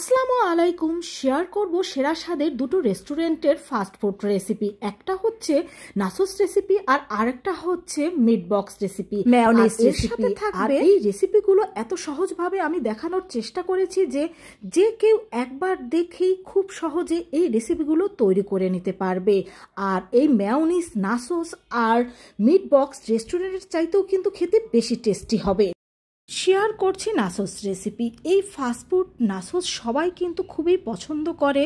আসসালামু আলাইকুম। শেয়ার করব সেরা স্বাদের দুটো রেস্টুরেন্টের ফাস্ট ফুড রেসিপি। একটা হচ্ছে নাসোস রেসিপি আর আরেকটা হচ্ছে meat box recipe, mayonnaise recipe. আর এই রেসিপিগুলো এত সহজভাবে আমি দেখানোর চেষ্টা করেছি যে কেউ একবার দেখেই খুব সহজে এই রেসিপিগুলো তৈরি করে নিতে পারবে। আর এই মেয়োনিজ, নাসোস আর মিট বক্স রেস্টুরেন্টের চাইতেও কিন্তু খেতে বেশি টেস্টি হবে। শেয়ার করছি নাসোস রেসিপি। এই ফাস্টফুড নাসোস সবাই কিন্তু খুবই পছন্দ করে,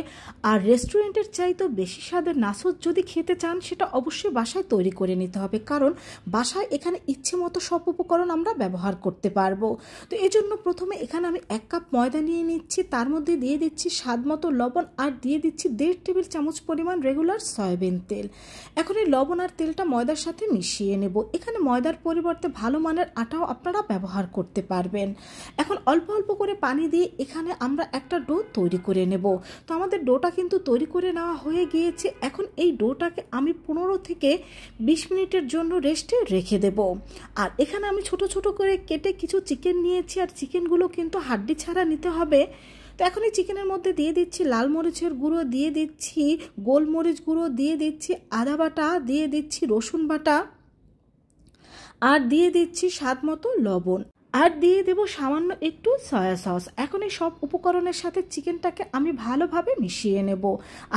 আর রেস্টুরেন্টের চাইতেও বেশি স্বাদের নাসোস যদি খেতে চান সেটা অবশ্যই বাসায় তৈরি করে নিতে হবে, কারণ বাসায় এখানে ইচ্ছে মতো সব উপকরণ আমরা ব্যবহার করতে পারবো। তো এই জন্য প্রথমে এখানে আমি 1 কাপ ময়দা নিয়ে নিচ্ছি, তার মধ্যে দিয়ে দিচ্ছি স্বাদ মতো লবণ আর দিয়ে দিচ্ছি 1.5 টেবিল চামচ পরিমাণ রেগুলার সয়াবিন তেল। এখন এই লবণ আর তেলটা ময়দার সাথে মিশিয়ে নেব। এখানে ময়দার পরিবর্তে ভালো মানের আটাও আপনারা ব্যবহার করতে পারবেন। এখন অল্প অল্প করে পানি দিয়ে এখানে আমরা একটা ডো তৈরি করে নেব। তো আমাদের ডোটা কিন্তু তৈরি করে নেওয়া হয়ে গিয়েছে। এখন এই ডোটাকে আমি 15 থেকে 20 মিনিটের জন্য রেস্টে রেখে দেব। আর এখানে আমি ছোট ছোট করে কেটে কিছু চিকেন নিয়েছি, আর চিকেনগুলো কিন্তু হাড্ডি ছাড়া নিতে হবে। তো এখন এই চিকেনের মধ্যে দিয়ে দিচ্ছি লাল মরিচের গুঁড়ো, দিয়ে দিচ্ছি গোলমরিচ গুঁড়ো, দিয়ে দিচ্ছি আদা বাটা, দিয়ে দিচ্ছি রসুন বাটা, আর দিয়ে দিচ্ছি স্বাদ মতো লবণ, আর দিয়ে দেব সামান্য একটু সয়া সস। এখন এই সব উপকরণের সাথে চিকেনটাকে আমি ভালোভাবে মিশিয়ে নেব।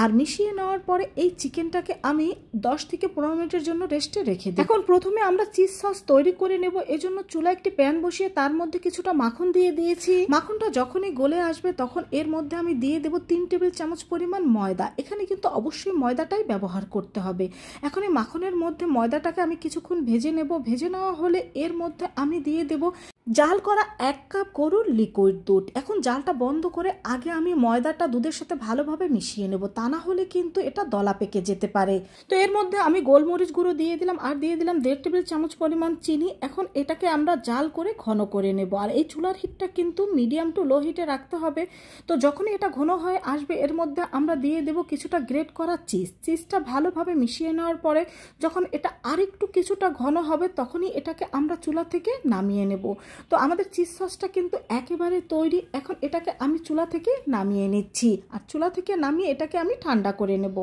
আর মিশিয়ে নেওয়ার পরে এই চিকেনটাকে আমি 10 থেকে 15 মিনিটের জন্য রেস্টে রেখে দিই। এখন প্রথমে আমরা চিজ সস তৈরি করে নেব। এজন্য চুলায় একটি প্যান বসিয়ে তার মধ্যে কিছুটা মাখন দিয়ে দিয়েছি। মাখনটা যখনই গলে আসবে তখন এর মধ্যে আমি দিয়ে দেব 3 টেবিল চামচ পরিমাণ ময়দা। এখানে কিন্তু অবশ্যই ময়দাটাই ব্যবহার করতে হবে। এখন এই মাখনের মধ্যে ময়দাটাকে আমি কিছুক্ষণ ভেজে নেব। ভেজে নেওয়া হলে এর মধ্যে আমি দিয়ে দেব জাল করা 1 কাপ গরুর লিকুইড দুধ। এখন জালটা বন্ধ করে আগে আমি ময়দাটা দুধের সাথে ভালোভাবে মিশিয়ে নেব, তা না হলে কিন্তু এটা দলা পেকে যেতে পারে। তো এর মধ্যে আমি গোলমরিচ গুঁড়ো দিয়ে দিলাম, আর দিয়ে দিলাম 1.5 টেবিল চামচ পরিমাণ চিনি। এখন এটাকে আমরা জাল করে ঘন করে নেব। আর এই চুলার হিটটা কিন্তু মিডিয়াম টু লো হিটে রাখতে হবে। তো যখনই এটা ঘন হয়ে আসবে এর মধ্যে আমরা দিয়ে দেব কিছুটা গ্রেট করা চিজটা ভালোভাবে মিশিয়ে নেওয়ার পরে যখন এটা আরেকটু কিছুটা ঘন হবে তখনই এটাকে আমরা চুলা থেকে নামিয়ে নেব। তো আমাদের চিজ সসটা কিন্তু একেবারে তৈরি। এখন এটাকে আমি চুলা থেকে নামিয়ে নিচ্ছি, আর চুলা থেকে নামিয়ে এটাকে আমি ঠান্ডা করে নেব।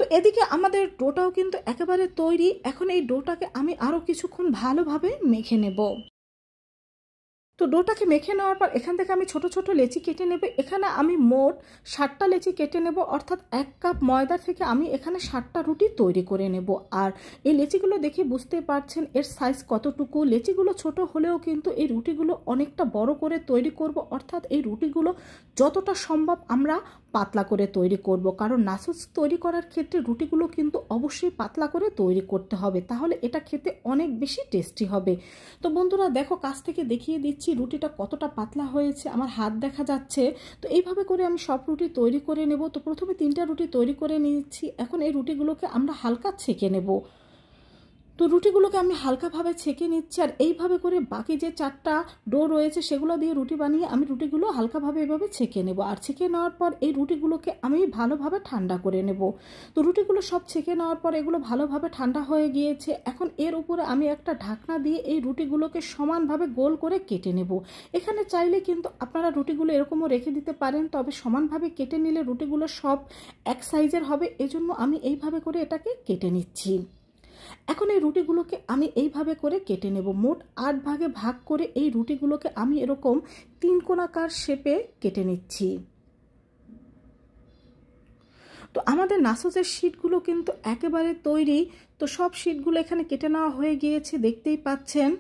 তো এদিকে আমাদের ডোটাও কিন্তু একেবারে তৈরি। এখন এই ডোটাকে আমি আরও কিছুক্ষণ ভালোভাবে মেখে নেব। তো ডোটাকে মেখে নেওয়ার পর এখান থেকে আমি ছোট ছোট লেচি কেটে নেব। এখানে আমি মোট 60টা লেচি কেটে নেব, অর্থাৎ 1 কাপ ময়দা থেকে আমি এখানে 60টা রুটি তৈরি করে নেব। আর এই লেচিগুলো দেখে বুঝতে পারছেন এর সাইজ কতটুকু। লেচিগুলো ছোট হলেও কিন্তু এই রুটিগুলো অনেকটা বড় করে তৈরি করব, অর্থাৎ এই রুটিগুলো যতটা সম্ভব আমরা পাতলা করে তৈরি করব, কারণ নাসোস তৈরি করার ক্ষেত্রে রুটিগুলো কিন্তু অবশ্যই পাতলা করে তৈরি করতে হবে, তাহলে এটা খেতে অনেক বেশি টেস্টি হবে। তো বন্ধুরা দেখো, কাছ থেকে দেখিয়ে দিচ্ছি রুটিটা কতটা পাতলা হয়েছে, আমার হাত দেখা যাচ্ছে। তো এইভাবে করে আমি সব রুটি তৈরি করে নেব। তো প্রথমে 3টা রুটি তৈরি করে নিয়েছি। এখন এই রুটিগুলোকে আমরা হালকা ছেঁকে নেব। তো রুটিগুলোকে আমি হালকাভাবে ছেঁকে নিচ্ছি, আর এইভাবে করে বাকি যে 4টা ডো রয়েছে সেগুলো দিয়ে রুটি বানিয়ে আমি রুটিগুলো হালকাভাবে এভাবে ছেঁকে নেব। আর ছেঁকে নেওয়ার পর এই রুটিগুলোকে আমি ভালোভাবে ঠান্ডা করে নেব। তো রুটিগুলো সব ছেঁকে নেওয়ার পর এগুলো ভালোভাবে ঠান্ডা হয়ে গিয়েছে। এখন এর উপরে আমি একটা ঢাকনা দিয়ে এই রুটিগুলোকে সমানভাবে গোল করে কেটে নেব। এখানে চাইলে কিন্তু আপনারা রুটিগুলো এরকমও রেখে দিতে পারেন, তবে সমানভাবে কেটে নিলে রুটিগুলো সব এক সাইজের হবে। এজন্য আমি এইভাবে করে এটাকে কেটে নিচ্ছি। এখন এই রুটিগুলোকে আমি এইভাবে করে কেটে নেব। মোট 8 ভাগে ভাগ করে এই রুটিগুলোকে আমি এরকম 3 কোণাকার শেপে কেটে নিচ্ছি। তো আমাদের নাসোসের শীটগুলো কিন্তু একেবারে তৈরি। তো সব শীটগুলো এখানে কেটে নেওয়া হয়ে গিয়েছে, দেখতেই পাচ্ছেন।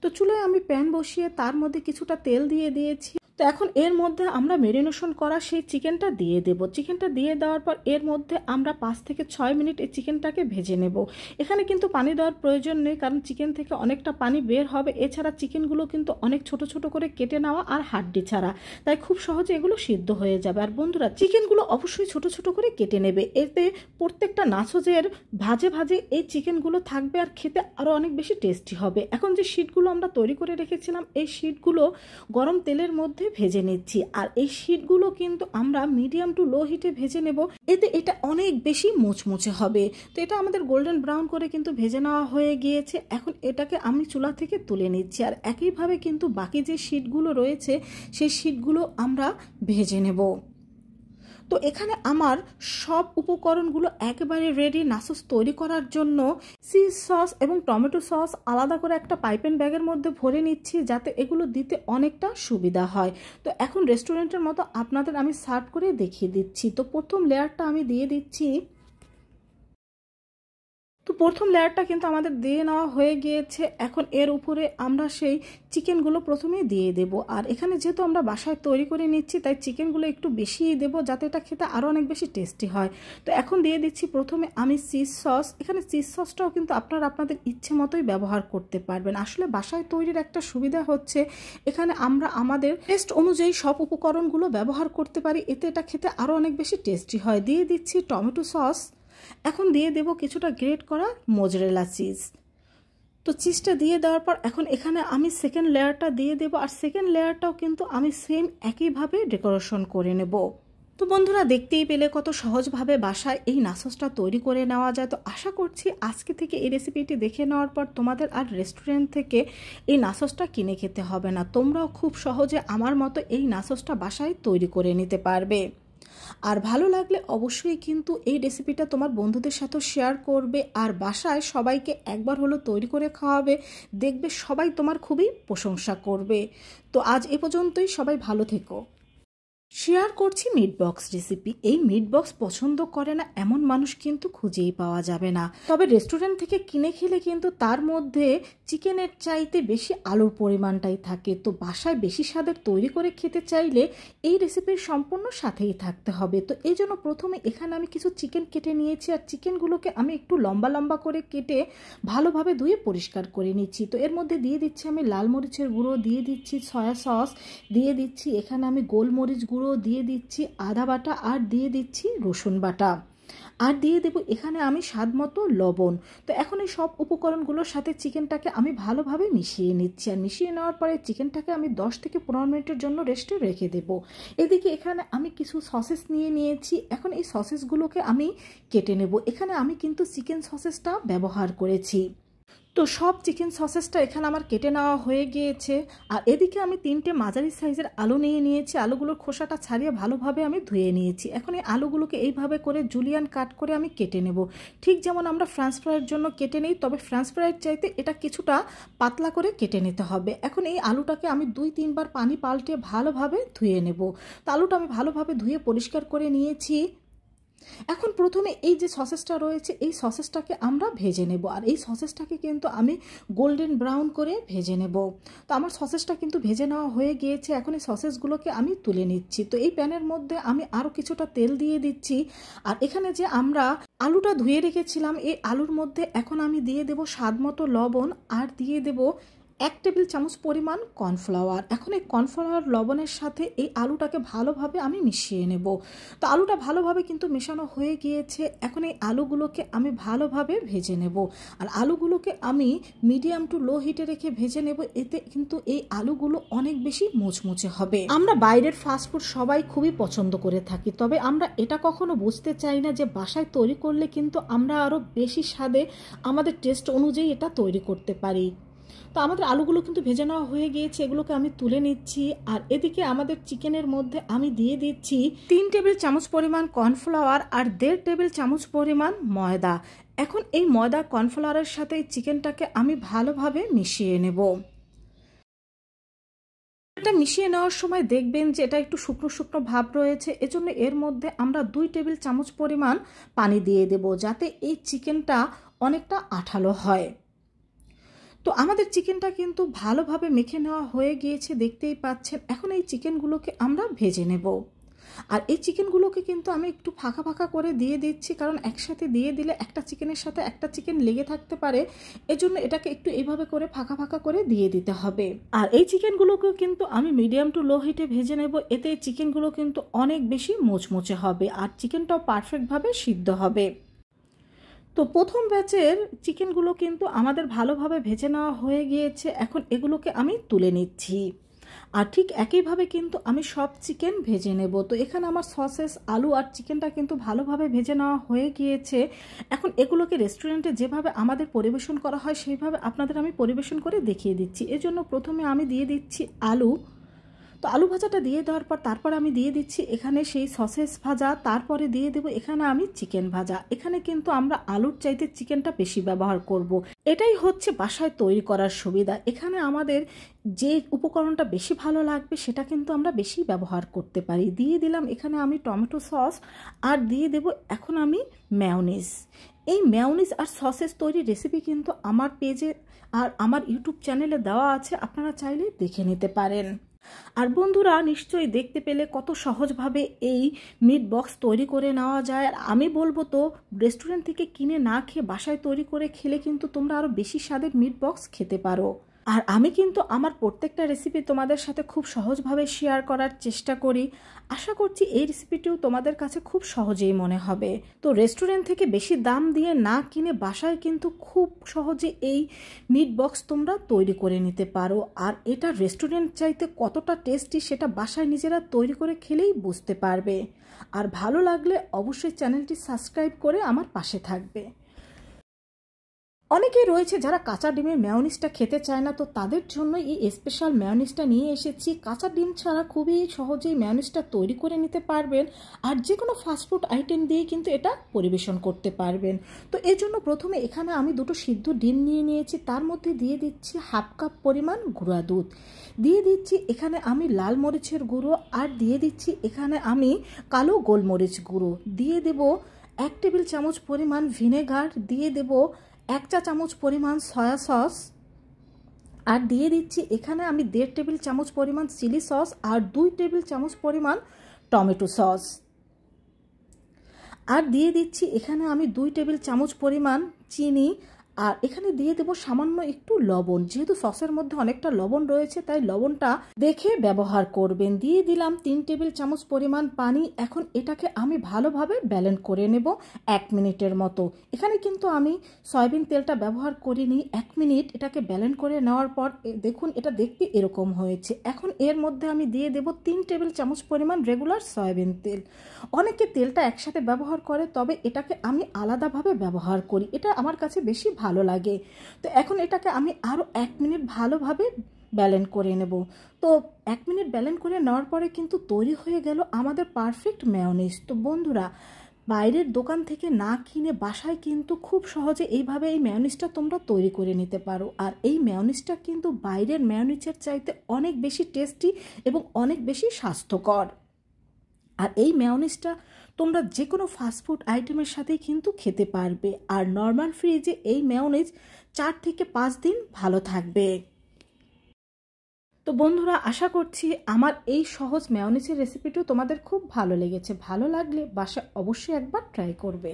তো চুলায় আমি প্যান বসিয়ে তার মধ্যে কিছুটা তেল দিয়ে দিয়েছি। তো এখন এর মধ্যে আমরা মেরিনেশন করা সেই চিকেনটা দিয়ে দেব। চিকেনটা দিয়ে দেওয়ার পর এর মধ্যে আমরা 5 থেকে 6 মিনিট এই চিকেনটাকে ভেজে নেব। এখানে কিন্তু পানি দেওয়ার প্রয়োজন নেই, কারণ চিকেন থেকে অনেকটা পানি বের হবে। এছাড়া চিকেনগুলো কিন্তু অনেক ছোট ছোট করে কেটে নেওয়া আর হাড্ডি ছাড়া, তাই খুব সহজে এগুলো সিদ্ধ হয়ে যাবে। আর বন্ধুরা, চিকেনগুলো অবশ্যই ছোট ছোট করে কেটে নেবে। এতে প্রত্যেকটা নাসোসের ভাজে ভাজে এই চিকেনগুলো থাকবে, আর খেতে আরও অনেক বেশি টেস্টি হবে। এখন যে শীটগুলো আমরা তৈরি করে রেখেছিলাম এই শীটগুলো গরম তেলের মধ্যে মধ্যে ভেজে নিচ্ছি। আর এই শিটগুলো কিন্তু আমরা মিডিয়াম টু লো হিটে ভেজে নেব, এতে এটা অনেক বেশি মুচমুচে হবে। তো এটা আমাদের গোল্ডেন ব্রাউন করে কিন্তু ভেজে নেওয়া হয়ে গিয়েছে। এখন এটাকে আমি চুলা থেকে তুলে নিচ্ছি। আর একইভাবে কিন্তু বাকি যে শিটগুলো রয়েছে সেই শিটগুলো আমরা ভেজে নেব। তো এখানে আমার সব উপকরণগুলো একেবারে রেডি নাসোস তৈরি করার জন্য। চিজ সস এবং টমেটো সস আলাদা করে একটা পাইপেন ব্যাগের মধ্যে ভরে নিচ্ছি, যাতে এগুলো দিতে অনেকটা সুবিধা হয়। তো এখন রেস্টুরেন্টের মতো আপনাদের আমি সার্ভ করে দেখিয়ে দিচ্ছি। তো প্রথম লেয়ারটা আমি দিয়ে দিচ্ছি। তো প্রথম লেয়ারটা কিন্তু আমাদের দিয়ে নেওয়া হয়ে গিয়েছে। এখন এর উপরে আমরা সেই চিকেনগুলো প্রথমে দিয়ে দেব। আর এখানে যেহেতু আমরা বাসায় তৈরি করে নিচ্ছি, তাই চিকেনগুলো একটু বেশিই দেবো, যাতে এটা খেতে আরও অনেক বেশি টেস্টি হয়। তো এখন দিয়ে দিচ্ছি প্রথমে আমি চিজ সস। এখানে চিজ সসটাও কিন্তু আপনারা আপনাদের ইচ্ছে মতোই ব্যবহার করতে পারবেন। আসলে বাসায় তৈরির একটা সুবিধা হচ্ছে এখানে আমরা আমাদের টেস্ট অনুযায়ী সব উপকরণগুলো ব্যবহার করতে পারি, এতে এটা খেতে আরও অনেক বেশি টেস্টি হয়। দিয়ে দিচ্ছি টমেটো সস। এখন দিয়ে দেব কিছুটা গ্রেট করা মোজারেলা চিজ। তো চিজটা দিয়ে দেওয়ার পর এখন এখানে আমি সেকেন্ড লেয়ারটা দিয়ে দেব। আর সেকেন্ড লেয়ারটাও কিন্তু আমি সেম একইভাবে ডেকোরেশন করে নেব। তো বন্ধুরা, দেখতেই পেলে কত সহজভাবে বাসায় এই নাসোসটা তৈরি করে নেওয়া যায়। তো আশা করছি আজকে থেকে এই রেসিপিটি দেখে নেওয়ার পর তোমাদের আর রেস্টুরেন্ট থেকে এই নাসোসটা কিনে খেতে হবে না। তোমরাও খুব সহজে আমার মতো এই নাসোসটা বাসায় তৈরি করে নিতে পারবে। আর ভালো লাগলে অবশ্যই কিন্তু এই রেসিপিটা তোমার বন্ধুদের সাথে শেয়ার করবে। আর বাসায় সবাইকে একবার হলো তৈরি করে খাওয়াবে, দেখবে সবাই তোমার খুবই প্রশংসা করবে। তো আজ এ পর্যন্তই, সবাই ভালো থেকো। শেয়ার করছি মিট বক্স রেসিপি। এই মিট বক্স পছন্দ করে না এমন মানুষ কিন্তু খুঁজেই পাওয়া যাবে না। তবে রেস্টুরেন্ট থেকে কিনে খেলে কিন্তু তার মধ্যে চিকেনের চাইতে বেশি আলুর পরিমাণটাই থাকে। তো বাসায় বেশি স্বাদের তৈরি করে খেতে চাইলে এই রেসিপির সম্পূর্ণ সাথেই থাকতে হবে। তো এই জন্য প্রথমে এখানে আমি কিছু চিকেন কেটে নিয়েছি। আর চিকেনগুলোকে আমি একটু লম্বা লম্বা করে কেটে ভালোভাবে ধুয়ে পরিষ্কার করে নিচ্ছি। তো এর মধ্যে দিয়ে দিচ্ছি আমি লাল মরিচের গুঁড়ো, দিয়ে দিচ্ছি সয়া সস, দিয়ে দিচ্ছি এখানে আমি গোলমরিচ গুঁড়ো, দিয়ে দিচ্ছি আদা বাটা, আর দিয়ে দিচ্ছি রসুন বাটা, আর দিয়ে দেব এখানে আমি স্বাদ মতো লবণ। তো এখন এই সব উপকরণগুলোর সাথে চিকেনটাকে আমি ভালোভাবে মিশিয়ে নিচ্ছি। আর মিশিয়ে নেওয়ার পরে চিকেনটাকে আমি 10 থেকে 15 মিনিটের জন্য রেস্টে রেখে দেব। এদিকে এখানে আমি কিছু সসেস নিয়ে নিয়েছি। এখন এই সসেসগুলোকে আমি কেটে নেব। এখানে আমি কিন্তু চিকেন সসেসটা ব্যবহার করেছি। তো সব চিকেন সসেসটা এখানে আমার কেটে নেওয়া হয়ে গিয়েছে। আর এদিকে আমি 3টে মাঝারি সাইজের আলু নিয়ে নিয়েছি। আলুগুলোর খোসাটা ছাড়িয়ে ভালোভাবে আমি ধুয়ে নিয়েছি। এখন এই আলুগুলোকে এইভাবে করে জুলিয়ান কাট করে আমি কেটে নেব, ঠিক যেমন আমরা ফ্রেঞ্চ ফ্রাইয়ের জন্য কেটে নিই। তবে ফ্রেঞ্চ ফ্রাইয়ের চাইতে এটা কিছুটা পাতলা করে কেটে নিতে হবে। এখন এই আলুটাকে আমি 2-3 বার পানি পাল্টে ভালোভাবে ধুয়ে নেব। তো আলুটা আমি ভালোভাবে ধুয়ে পরিষ্কার করে নিয়েছি। এখন প্রথমে এই যে সসেসটা রয়েছে এই সসেসটাকে আমরা ভেজে নেব। আর এই সসেসটাকে কিন্তু আমি গোল্ডেন ব্রাউন করে ভেজে নেব। তো আমার সসেসটা কিন্তু ভেজে নেওয়া হয়ে গিয়েছে। এখন এই সসেসগুলোকে আমি তুলে নিচ্ছি। তো এই প্যানের মধ্যে আমি আরও কিছুটা তেল দিয়ে দিচ্ছি। আর এখানে যে আমরা আলুটা ধুয়ে রেখেছিলাম এই আলুর মধ্যে এখন আমি দিয়ে দেব স্বাদ মতো লবণ, আর দিয়ে দেব 1 টেবিল চামচ পরিমাণ কর্নফ্লাওয়ার। এখন এই কর্নফ্লাওয়ার লবণের সাথে এই আলুটাকে ভালোভাবে আমি মিশিয়ে নেব। তো আলুটা ভালোভাবে কিন্তু মেশানো হয়ে গিয়েছে। এখন এই আলুগুলোকে আমি ভালোভাবে ভেজে নেব। আর আলুগুলোকে আমি মিডিয়াম টু লো হিটে রেখে ভেজে নেব, এতে কিন্তু এই আলুগুলো অনেক বেশি মুচমুচে হবে। আমরা বাইরের ফাস্টফুড সবাই খুবই পছন্দ করে থাকি, তবে আমরা এটা কখনো বুঝতে চাই না যে বাসায় তৈরি করলে কিন্তু আমরা আরও বেশি স্বাদে আমাদের টেস্ট অনুযায়ী এটা তৈরি করতে পারি। তো আমাদের আলুগুলো কিন্তু ভেজে নেওয়া হয়ে গিয়েছে, এগুলোকে আমি তুলে নিচ্ছি। আর এদিকে আমাদের চিকেনের মধ্যে আমি দিয়ে দিচ্ছি 3 টেবিল চামচ পরিমাণ কর্নফ্লাওয়ার আর 1.5 টেবিল চামচ পরিমাণ ময়দা। এখন এই ময়দা কর্নফ্লাওয়ারের সাথে এই চিকেনটাকে আমি ভালোভাবে মিশিয়ে নেব। এটা মিশিয়ে নেওয়ার সময় দেখবেন যে এটা একটু শুকনো শুকনো ভাব রয়েছে, এজন্য এর মধ্যে আমরা 2 টেবিল চামচ পরিমাণ পানি দিয়ে দেব, যাতে এই চিকেনটা অনেকটা আঠালো হয়। তো আমাদের চিকেনটা কিন্তু ভালোভাবে মেখে নেওয়া হয়ে গিয়েছে, দেখতেই পাচ্ছেন। এখন এই চিকেনগুলোকে আমরা ভেজে নেব। আর এই চিকেনগুলোকে কিন্তু আমি একটু ফাঁকা ফাঁকা করে দিয়ে দিচ্ছি, কারণ একসাথে দিয়ে দিলে একটা চিকেনের সাথে একটা চিকেন লেগে থাকতে পারে, এজন্য এটাকে একটু এইভাবে করে ফাঁকা ফাঁকা করে দিয়ে দিতে হবে। আর এই চিকেনগুলোকেও কিন্তু আমি মিডিয়াম টু লো হিটে ভেজে নেব, এতে চিকেনগুলো কিন্তু অনেক বেশি মুচমুচে হবে আর চিকেনটাও পারফেক্টভাবে সিদ্ধ হবে। তো প্রথম ব্যাচের চিকেনগুলো কিন্তু আমাদের ভালোভাবে ভেজে নেওয়া হয়ে গিয়েছে। এখন এগুলোকে আমি তুলে নিচ্ছি। আর ঠিক একইভাবে কিন্তু আমি সব চিকেন ভেজে নেব। তো এখানে আমার সসেস, আলু আর চিকেনটা কিন্তু ভালোভাবে ভেজে নেওয়া হয়ে গিয়েছে। এখন এগুলোকে রেস্টুরেন্টে যেভাবে আমাদের পরিবেশন করা হয় সেইভাবে আপনাদের আমি পরিবেশন করে দেখিয়ে দিচ্ছি। এজন্য প্রথমে আমি দিয়ে দিচ্ছি আলু। তো আলু ভাজাটা দিয়ে দেওয়ার পর তারপর আমি দিয়ে দিচ্ছি এখানে সেই সসেস ভাজা, তারপরে দিয়ে দেব এখানে আমি চিকেন ভাজা। এখানে কিন্তু আমরা আলুর চাইতে চিকেনটা বেশি ব্যবহার করব। এটাই হচ্ছে বাসায় তৈরি করার সুবিধা। এখানে আমাদের যে উপকরণটা বেশি ভালো লাগবে সেটা কিন্তু আমরা বেশি ব্যবহার করতে পারি। দিয়ে দিলাম এখানে আমি টমেটো সস, আর দিয়ে দেব এখন আমি মেয়োনিজ। এই মেয়োনিজ আর সসেস তৈরির রেসিপি কিন্তু আমার পেজে আর আমার ইউটিউব চ্যানেলে দেওয়া আছে, আপনারা চাইলে দেখে নিতে পারেন। আর বন্ধুরা নিশ্চয়ই দেখতে পেলে কত সহজভাবে এই মিট বক্স তৈরি করে নেওয়া যায়। আর আমি বলবো তো রেস্টুরেন্ট থেকে কিনে না খেয়ে বাসায় তৈরি করে খেলে কিন্তু তোমরা আরও বেশি স্বাদের মিট বক্স খেতে পারো। আর আমি কিন্তু আমার প্রত্যেকটা রেসিপি তোমাদের সাথে খুব সহজভাবে শেয়ার করার চেষ্টা করি। আশা করছি এই রেসিপিটিও তোমাদের কাছে খুব সহজেই মনে হবে। তো রেস্টুরেন্ট থেকে বেশি দাম দিয়ে না কিনে বাসায় কিন্তু খুব সহজে এই মিট বক্স তোমরা তৈরি করে নিতে পারো। আর এটা রেস্টুরেন্ট চাইতে কতটা টেস্টি সেটা বাসায় নিজেরা তৈরি করে খেলেই বুঝতে পারবে। আর ভালো লাগলে অবশ্যই চ্যানেলটি সাবস্ক্রাইব করে আমার পাশে থাকবে। অনেকেই রয়েছে যারা কাঁচা ডিমের মেয়োনিজটা খেতে চায় না, তো তাদের জন্য এই স্পেশাল মেয়োনিজটা নিয়ে এসেছি। কাঁচা ডিম ছাড়া খুবই সহজেই মেয়োনিজটা তৈরি করে নিতে পারবেন, আর যে কোনো ফাস্টফুড আইটেম দিয়ে কিন্তু এটা পরিবেশন করতে পারবেন। তো এই জন্য প্রথমে এখানে আমি দুটো সিদ্ধ ডিম নিয়ে নিয়েছি, তার মধ্যে দিয়ে দিচ্ছি হাফ কাপ পরিমাণ গুঁড়া দুধ, দিয়ে দিচ্ছি এখানে আমি লাল মরিচের গুঁড়ো, আর দিয়ে দিচ্ছি এখানে আমি কালো গোলমরিচ গুঁড়ো, দিয়ে দেব 1 টেবিল চামচ পরিমাণ ভিনেগার, দিয়ে দেব 1 চা চামচ পরিমাণ সয়া সস, আর দিয়ে দিচ্ছি এখানে আমি 1.5 টেবিল চামচ পরিমাণ চিলি সস, আর 2 টেবিল চামচ পরিমাণ টমেটো সস, আর দিয়ে দিচ্ছি এখানে আমি 2 টেবিল চামচ পরিমাণ চিনি, আর এখানে দিয়ে দেব সামান্য একটু লবণ। যেহেতু সসের মধ্যে অনেকটা লবণ রয়েছে তাই লবণটা দেখে ব্যবহার করবেন। দিয়ে দিলাম 3 টেবিল চামচ পরিমাণ পানি। এখন এটাকে আমি ভালোভাবে ব্যালেন্স করে নেব 1 মিনিটের মতো। এখানে কিন্তু আমি সয়াবিন তেলটা ব্যবহার করিনি। 1 মিনিট এটাকে ব্যালেন্স করে নেওয়ার পর দেখুন এটা দেখতে এরকম হয়েছে। এখন এর মধ্যে আমি দিয়ে দেব 3 টেবিল চামচ পরিমাণ রেগুলার সয়াবিন তেল। অনেকে তেলটা একসাথে ব্যবহার করে, তবে এটাকে আমি আলাদাভাবে ব্যবহার করি, এটা আমার কাছে বেশি ভালো লাগে। তো এখন এটাকে আমি আরও 1 মিনিট ভালোভাবে ব্যালেন্স করে নেব। তো 1 মিনিট ব্যালেন্স করে নেওয়ার পরে কিন্তু তৈরি হয়ে গেল আমাদের পারফেক্ট মেয়োনিজ। তো বন্ধুরা বাইরের দোকান থেকে না কিনে বাসায় কিন্তু খুব সহজে এইভাবে এই মেয়োনিজটা তোমরা তৈরি করে নিতে পারো। আর এই মেয়োনিজটা কিন্তু বাইরের মেয়োনিজের চাইতে অনেক বেশি টেস্টি এবং অনেক বেশি স্বাস্থ্যকর। আর এই মেয়োনিজটা তোমরা যে কোনো ফাস্টফুড আইটেমের সাথেই কিন্তু খেতে পারবে। আর নর্মাল ফ্রিজে এই মেয়োনিজ 4 থেকে 5 দিন ভালো থাকবে। তো বন্ধুরা আশা করছি আমার এই সহজ মেয়োনিজের রেসিপিটিও তোমাদের খুব ভালো লেগেছে। ভালো লাগলে বাসায় অবশ্যই একবার ট্রাই করবে।